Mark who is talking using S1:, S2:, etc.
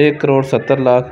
S1: 1,70,00,000